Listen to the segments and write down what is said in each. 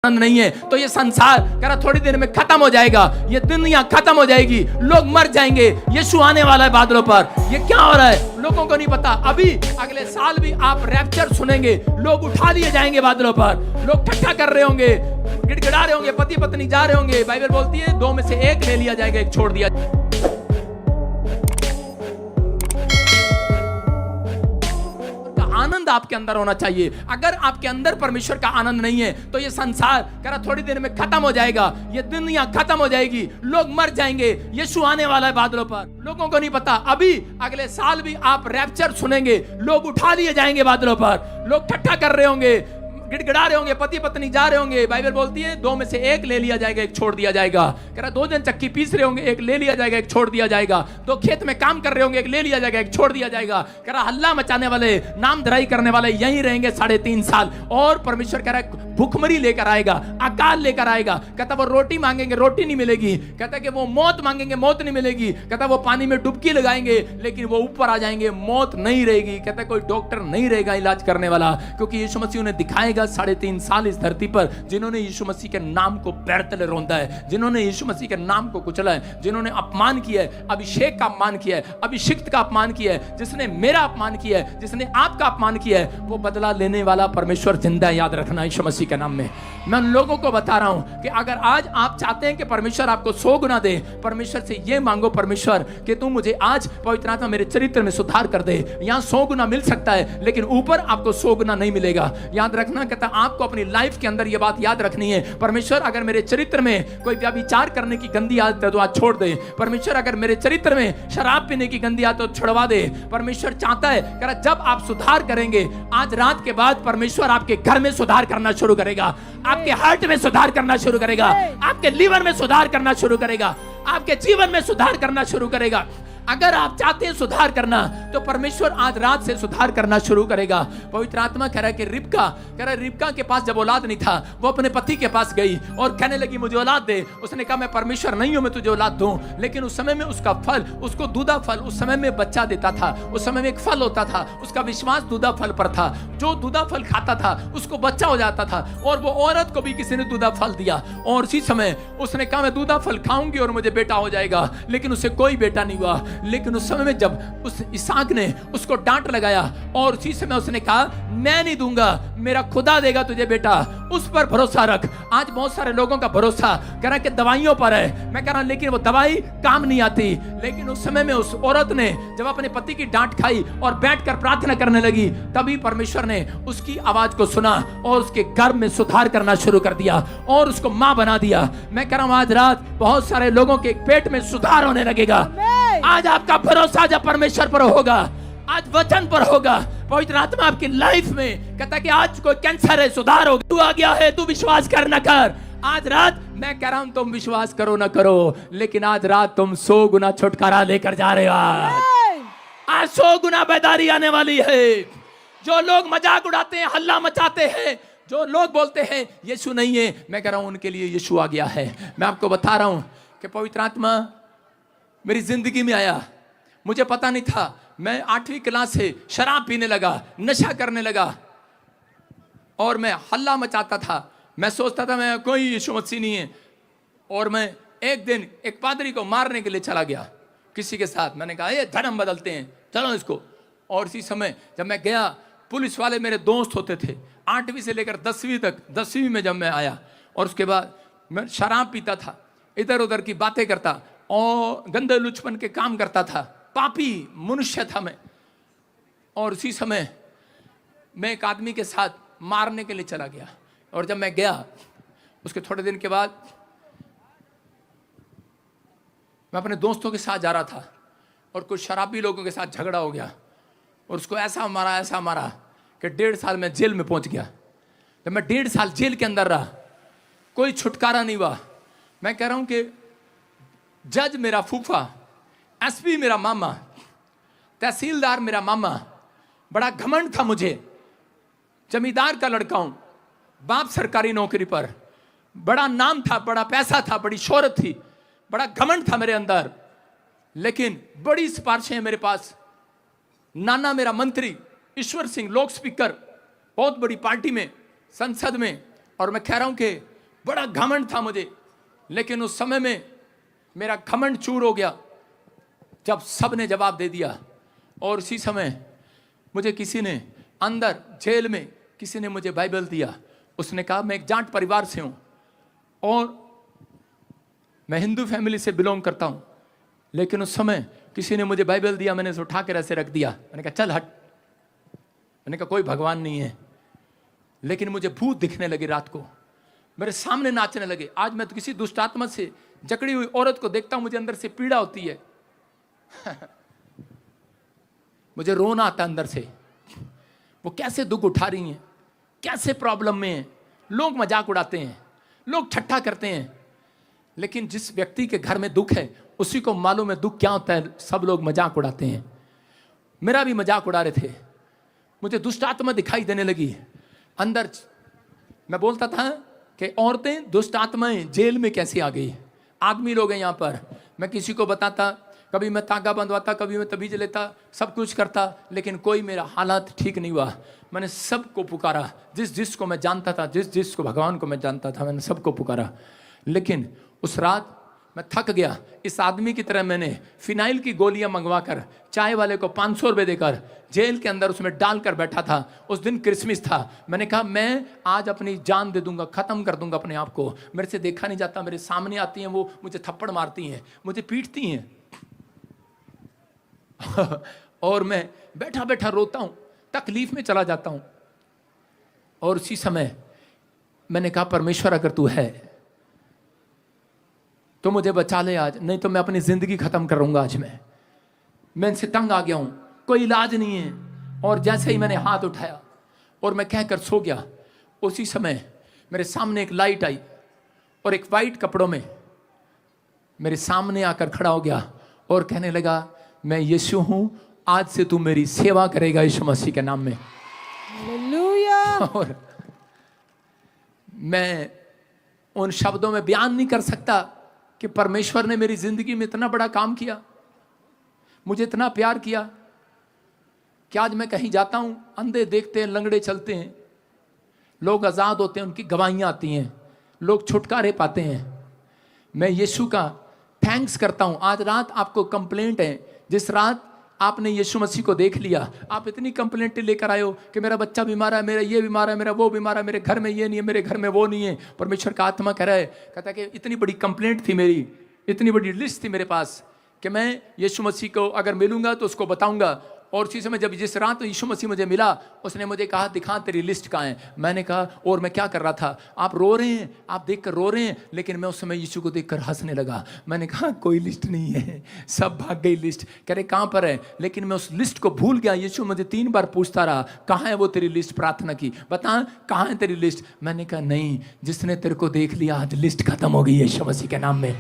आनंद नहीं है तो ये संसार कह रहा थोड़ी देर में खत्म हो जाएगा, ये दुनिया खत्म हो जाएगी, लोग मर जाएंगे, यीशु आने वाला है बादलों पर। ये क्या हो रहा है लोगों को नहीं पता। अभी अगले साल भी आप रैप्चर सुनेंगे, लोग उठा लिए जाएंगे बादलों पर, लोग ठट्ठा कर रहे होंगे, गिड़गिड़ा रहे होंगे, पति पत्नी जा रहे होंगे। बाइबल बोलती है दो में से एक ले लिया जाएगा, एक छोड़ दिया जाएगा। आनंद आपके अंदर होना चाहिए। अगर आपके अंदर परमेश्वर का आनंद नहीं है तो ये संसार कह रहा थोड़ी देर में खत्म हो जाएगा, ये दुनिया खत्म हो जाएगी, लोग मर जाएंगे, यीशु आने वाला है बादलों पर। लोगों को नहीं पता। अभी अगले साल भी आप रैप्चर सुनेंगे, लोग उठा लिए जाएंगे बादलों पर, लोग ठट्ठा कर रहे होंगे, गिड़गिड़ा रहे होंगे, पति पत्नी जा रहे होंगे। बाइबल बोलती है दो में से एक ले लिया जाएगा, एक छोड़ दिया जाएगा। कह रहा दो जन चक्की पीस रहे होंगे, एक ले लिया जाएगा, एक छोड़ दिया जाएगा। दो खेत में काम कर रहे होंगे, एक ले लिया जाएगा, एक छोड़ दिया जाएगा। कह रहा हल्ला मचाने वाले, नाम धराई करने वाले यहीं रहेंगे 3.5 साल। और परमेश्वर कह रहा है भूखमरी लेकर आएगा, अकाल लेकर आएगा। कहता वो रोटी मांगेंगे, रोटी नहीं मिलेगी। कहता कि वो मौत मांगेंगे, मौत नहीं मिलेगी। कहता वो पानी में डुबकी लगाएंगे लेकिन वो ऊपर आ जाएंगे, मौत नहीं रहेगी। कहता कोई डॉक्टर नहीं रहेगा इलाज करने वाला, क्योंकि यीशु मसीह उन्हें दिखाएगा 3.5 साल इस धरती पर जिन्होंने यीशु मसीह के नाम को पैर तले रौंदा है, जिन्होंने यीशु मसीह के नाम को कुचला है, जिन्होंने अपमान किया है, अभिषेक का अपमान किया है, अभिषिक्त का अपमान किया है, जिसने मेरा अपमान किया है, जिसने आपका अपमान किया है, वो बदला लेने वाला परमेश्वर जिंदा है। याद रखना यीशु मसीह के नाम में। मैं उन लोगों को बता रहा हूं कि अगर आज आप चाहते हैं कि परमेश्वर आपको 100 गुना दे, परमेश्वर से ये मांगो, परमेश्वर कि तू मुझे आज पवित्र आत्मा मेरे चरित्र में सुधार कर दे। यहां 100 गुना मिल सकता है लेकिन ऊपर आपको 100 गुना नहीं मिलेगा। याद रखना, कहता आपको अपनी लाइफ के अंदर ये बात याद रखनी है। परमेश्वर अगर मेरे चरित्र में कोई व्यभिचार करने की गंदी आदत है तो आज छोड़ दे। परमेश्वर अगर मेरे चरित्र में शराब पीने की गंदी आदत तो छुड़वा दे। परमेश्वर चाहता है कह रहा जब आप सुधार करेंगे, आज रात के बाद परमेश्वर आपके घर में सुधार करना शुरू करेगा, आपके हार्ट में सुधार करना शुरू करेगा, आपके लीवर में सुधार करना शुरू करेगा, आपके जीवन में सुधार करना शुरू करेगा। अगर आप चाहते हैं सुधार करना तो परमेश्वर आज रात से सुधार करना शुरू करेगा। पवित्र आत्मा कह रहा है कि रिबका के पास जब औलाद नहीं था, वो अपने पति के पास गई और कहने लगी मुझे औलाद दे। उसने कहा मैं परमेश्वर नहीं हूं मैं तुझे औलाद दूं। लेकिन उस समय में उसका फल, उसको दूधा फल उस समय में बच्चा देता था। उस समय में एक फल होता था, उसका विश्वास दूधा फल पर था। जो दूधा फल खाता था उसको बच्चा हो जाता था। और वो औरत को भी किसी ने दूधा फल दिया और उसी समय उसने कहा मैं दूधा फल खाऊंगी और मुझे बेटा हो जाएगा। लेकिन उसे कोई बेटा नहीं हुआ। लेकिन उस समय में जब उस इसहाक ने उसको डांट लगाया और उसी समय उसने कहा मैं नहीं दूंगा, मेरा खुदा देगा तुझे बेटा, उस पर भरोसा रख। आज बहुत सारे लोगों का भरोसा कह रहा है कि दवाइयों पर है। मैं कह रहा हूं लेकिन वो दवाई काम नहीं आती। लेकिन उस समय में उस औरत ने जब अपने पति की डांट खाई और बैठकर प्रार्थना करने लगी, तभी परमेश्वर ने उसकी आवाज को सुना और उसके गर्भ में सुधार करना शुरू कर दिया और उसको मां बना दिया। मैं कह रहा हूं आज रात बहुत सारे लोगों के पेट में सुधार होने लगेगा। आज आपका भरोसा जब परमेश्वर पर होगा, आज वचन पर होगा, पवित्र आत्मा आपकी लाइफ में कहता है कि आज कोई कैंसर है सुधार होगा। तू आ गया है, तू विश्वास कर न कर। आज रात मैं कह रहा हूं तुम विश्वास करो ना करो, लेकिन आज रात तुम 100 गुना छुटकारा लेकर जा रहे हो। आज 100 गुना बेदारी आने वाली है। जो लोग मजाक उड़ाते हैं, हल्ला मचाते हैं, जो लोग बोलते हैं यीशु नहीं है, मैं कह रहा हूं उनके लिए यीशु आ गया है। मैं आपको बता रहा हूं कि पवित्र आत्मा मेरी जिंदगी में आया, मुझे पता नहीं था। मैं 8वीं क्लास से शराब पीने लगा, नशा करने लगा और मैं हल्ला मचाता था। मैं सोचता था मैं कोई यीशु मसीह नहीं है। और मैं एक दिन एक पादरी को मारने के लिए चला गया किसी के साथ। मैंने कहा ये धर्म बदलते हैं, चलो इसको। और इसी समय जब मैं गया, पुलिस वाले मेरे दोस्त होते थे 8वीं से लेकर 10वीं तक। 10वीं में जब मैं आया और उसके बाद मैं शराब पीता था, इधर उधर की बातें करता और गंदे लुचपन के काम करता था, पापी मनुष्य था मैं। और उसी समय मैं एक आदमी के साथ मारने के लिए चला गया। और जब मैं गया उसके थोड़े दिन के बाद मैं अपने दोस्तों के साथ जा रहा था और कुछ शराबी लोगों के साथ झगड़ा हो गया और उसको ऐसा मारा कि 1.5 साल में जेल में पहुंच गया। जब मैं 1.5 साल जेल के अंदर रहा, कोई छुटकारा नहीं हुआ। मैं कह रहा हूं कि जज मेरा फूफा, एसपी मेरा मामा, तहसीलदार मेरा मामा, बड़ा घमंड था मुझे। जमींदार का लड़का हूं, बाप सरकारी नौकरी पर, बड़ा नाम था, बड़ा पैसा था, बड़ी शोहरत थी, बड़ा घमंड था मेरे अंदर। लेकिन बड़ी सिफारिशें हैं मेरे पास। नाना मेरा मंत्री, ईश्वर सिंह लोक स्पीकर, बहुत बड़ी पार्टी में, संसद में। और मैं कह रहा हूं कि बड़ा घमंड था मुझे, लेकिन उस समय में मेरा घमंड चूर हो गया जब सब ने जवाब दे दिया। और उसी समय मुझे किसी ने अंदर जेल में किसी ने मुझे बाइबल दिया। उसने कहा मैं एक जाट परिवार से हूं और मैं हिंदू फैमिली से बिलोंग करता हूं, लेकिन उस समय किसी ने मुझे बाइबल दिया, मैंने उसे उठा कर ऐसे रख दिया। मैंने कहा चल हट। मैंने कहा कोई भगवान नहीं है। लेकिन मुझे भूत दिखने लगे, रात को मेरे सामने नाचने लगे। आज मैं तो किसी दुष्ट आत्मा से जकड़ी हुई औरत को देखता हूं, मुझे अंदर से पीड़ा होती है। मुझे रोना आता अंदर से। वो कैसे दुख उठा रही हैं, कैसे प्रॉब्लम में हैं। लोग मजाक उड़ाते हैं, लोग ठट्ठा करते हैं, लेकिन जिस व्यक्ति के घर में दुख है उसी को मालूम है दुख क्या होता है। सब लोग मजाक उड़ाते हैं, मेरा भी मजाक उड़ा रहे थे। मुझे दुष्ट आत्मा दिखाई देने लगी अंदर। मैं बोलता था कि औरतें दुष्ट आत्माएं जेल में कैसे आ गई, आदमी लोग हैं यहाँ पर। मैं किसी को बताता, कभी मैं तागा बंधवाता, कभी मैं तबीज लेता, सब कुछ करता, लेकिन कोई मेरा हालात ठीक नहीं हुआ। मैंने सबको पुकारा, जिस जिसको मैं जानता था, जिस जिसको भगवान को मैं जानता था, मैंने सबको पुकारा। लेकिन उस रात मैं थक गया। इस आदमी की तरह मैंने फिनाइल की गोलियां मंगवाकर चाय वाले को 500 रुपये देकर जेल के अंदर उसमें डालकर बैठा था। उस दिन क्रिसमस था। मैंने कहा मैं आज अपनी जान दे दूंगा, ख़त्म कर दूंगा अपने आप को। मेरे से देखा नहीं जाता, मेरे सामने आती हैं वो, मुझे थप्पड़ मारती हैं, मुझे पीटती हैं। और मैं बैठा बैठा रोता हूँ, तकलीफ में चला जाता हूँ। और उसी समय मैंने कहा परमेश्वर अगर तू है तो मुझे बचा ले आज, नहीं तो मैं अपनी ज़िंदगी ख़त्म करूँगा। आज मैं इनसे तंग आ गया हूँ, कोई इलाज नहीं है। और जैसे ही मैंने हाथ उठाया और मैं कहकर सो गया, उसी समय मेरे सामने एक लाइट आई और एक वाइट कपड़ों में मेरे सामने आकर खड़ा हो गया और कहने लगा मैं यीशु हूँ, आज से तू मेरी सेवा करेगा यीशु मसीह के नाम में। हालेलुया। और मैं उन शब्दों में बयान नहीं कर सकता कि परमेश्वर ने मेरी जिंदगी में इतना बड़ा काम किया, मुझे इतना प्यार किया कि आज मैं कहीं जाता हूं, अंधे देखते हैं, लंगड़े चलते हैं, लोग आज़ाद होते हैं, उनकी गवाहियां आती हैं, लोग छुटकारे पाते हैं। मैं यीशु का थैंक्स करता हूं। आज रात आपको कंप्लेंट है, जिस रात आपने यीशु मसीह को देख लिया, आप इतनी कंप्लेंटें लेकर आए हो कि मेरा बच्चा बीमार है, मेरा ये बीमार है, मेरा वो बीमार है, मेरे घर में ये नहीं है, मेरे घर में वो नहीं है। परमेश्वर का आत्मा कह रहा है, कहता है कि इतनी बड़ी कंप्लेंट थी मेरी, इतनी बड़ी लिस्ट थी मेरे पास कि मैं यीशु मसीह को अगर मिलूंगा तो उसको बताऊंगा। और उसी समय जब जिस रात यीशु मसीह मुझे मिला, उसने मुझे कहा दिखा तेरी लिस्ट कहाँ है। मैंने कहा और मैं क्या कर रहा था, आप रो रहे हैं, आप देखकर रो रहे हैं, लेकिन मैं उस समय यीशु को देखकर हंसने लगा। मैंने कहा कोई लिस्ट नहीं है, सब भाग गई लिस्ट। कह रहे कहाँ पर है, लेकिन मैं उस लिस्ट को भूल गया। यीशु मुझे 3 बार पूछता रहा कहाँ है वो तेरी लिस्ट, प्रार्थना की, बता कहाँ है तेरी लिस्ट। मैंने कहा नहीं, जिसने तेरे को देख लिया आज लिस्ट खत्म हो गई यीशु मसीह के नाम में,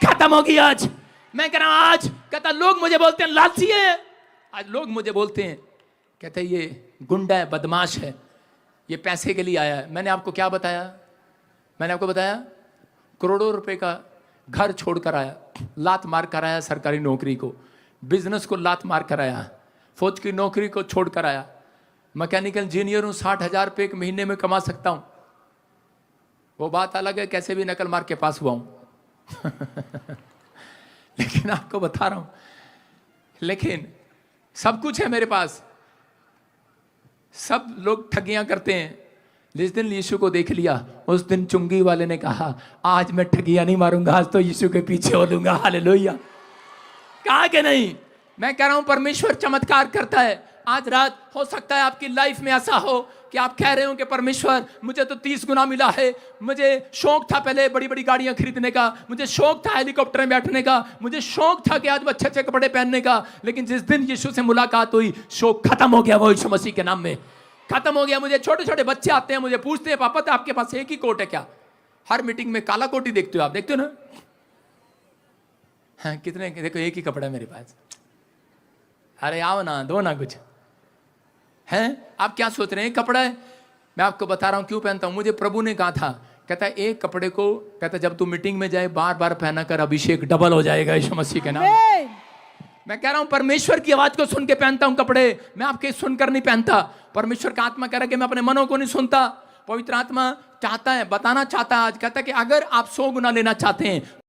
खत्म हो गई आज। मैं कह रहा हूं आज, कहता लोग मुझे बोलते हैं लालची है, आज लोग मुझे बोलते हैं, कहते हैं ये गुंडा है, बदमाश है, ये पैसे के लिए आया है। मैंने आपको क्या बताया, मैंने आपको बताया करोड़ों रुपए का घर छोड़कर आया, लात मार कर आया, सरकारी नौकरी को, बिजनेस को लात मार कर आया, फौज की नौकरी को छोड़कर आया, मैकेनिकल इंजीनियर हूँ, 60,000 रुपये एक महीने में कमा सकता हूँ। वो बात अलग है कैसे भी नकल मार के पास हुआ हूँ। लेकिन आपको बता रहा हूं, लेकिन सब कुछ है मेरे पास। सब लोग ठगियां करते हैं। जिस दिन यीशु को देख लिया, उस दिन चुंगी वाले ने कहा आज मैं ठगियां नहीं मारूंगा, आज तो यीशु के पीछे हो लूंगा। हालेलुया। कहा कि नहीं, मैं कह रहा हूं परमेश्वर चमत्कार करता है। आज रात हो सकता है आपकी लाइफ में ऐसा हो कि आप कह रहे हो कि परमेश्वर मुझे तो 30 गुना मिला है, मुझे शौक था पहले बड़ी बड़ी गाड़ियां खरीदने का, मुझे शौक था हेलीकॉप्टर में बैठने का, मुझे शौक था कि आज अच्छे अच्छे कपड़े पहनने का, लेकिन जिस दिन यीशु से मुलाकात हुई शौक खत्म हो गया। वो यीशु मसीह के नाम में खत्म हो गया। मुझे छोटे छोटे बच्चे आते हैं, मुझे पूछते हैं पापा तो आपके पास एक ही कोट है क्या? हर मीटिंग में काला कोट ही देखते हो आप, देखते हो ना? हाँ, कितने, देखो एक ही कपड़ा है मेरे पास। अरे आओ ना, दो ना कुछ हैं। आप क्या सोच रहे हैं कपड़ा है? मैं आपको बता रहा हूं क्यों पहनता हूं। मुझे प्रभु ने कहा था, कहता है एक कपड़े को, कहता है जब तू मीटिंग में जाए बार बार पहना कर, अभिषेक डबल हो जाएगा यीशु मसीह के नाम। मैं कह रहा हूं परमेश्वर की आवाज को सुन के पहनता हूं कपड़े, मैं आपके सुनकर नहीं पहनता। परमेश्वर का आत्मा कह रहा है कि मैं अपने मनों को नहीं सुनता। पवित्र आत्मा चाहता है, बताना चाहता है आज, कहता है कि अगर आप 100 गुना लेना चाहते हैं